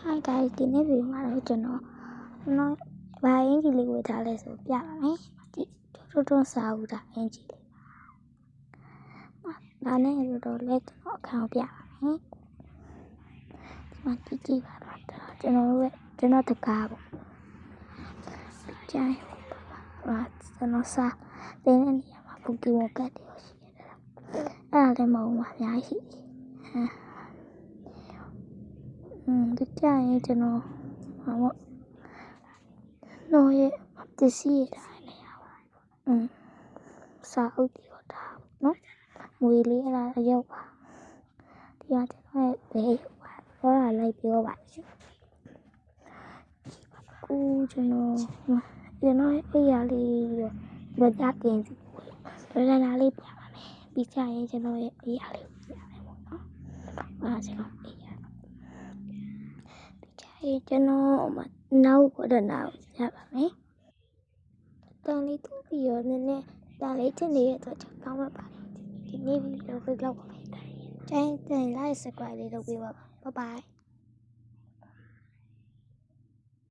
Hi guys, ဒီနေ့ဗီဒီယိုမှာတော့ကျွန်တော်ဘာအင်ဂျီလေးဝယ်ထားလဲဆိုပြပါမယ်။ဒီထွန်းစာဦးတာအင်ဂျီလေး။ဒါနဲ့တော့လဲကျွန်တော်အခါပြပါမယ်။ဒီမှာကြည့်ပါတော့ကျွန်တော်တကားပေါ့။ကျန်ပါကျွန်တော်စာတင်းတဲ့နေရာမှာပိုကီမွန်ကတ်တွေရှိတယ်။အဲ့ဒါလည်းမဟုတ်ပါအများကြီးရှိတယ်။ဒီကြရင်ကျွန်တော်နော်ရဲ့ပစ္စည်းရတိုင်းနေရပါစာအုပ်တွေတော့ဒါနော်ငွေလေးအဲ့ဒါရုပ်ပါဒီကကျွန်တော်ရဲ့ဘဲရုပ်ပါတော့လိုက်ပြောပါရှင်ကူကျွန်တော်အိယာလေးတော့ကြတင်စီဒါလေးပြပါမယ်ပြီးကြရင်ကျွန်တော်ရဲ့အိယာလေးပြမယ်ပေါ့နော်အဲ့ဒါကျွန်တော်အိယာကျွန်တော်နောက်ကတော့နောက်ရပါမယ်။တန်လေးတူပြီးတော့နည်းနည်းဒါလေးတင်နေတဲ့အတွက်ကြောင့်ကောင်းပါပါတယ်။ဒီနေ့ဗီဒီယိုကိုလောက်ပါမယ်။ကျန်တဲ့ like subscribe လေးလုပ်ပေးပါ Bye bye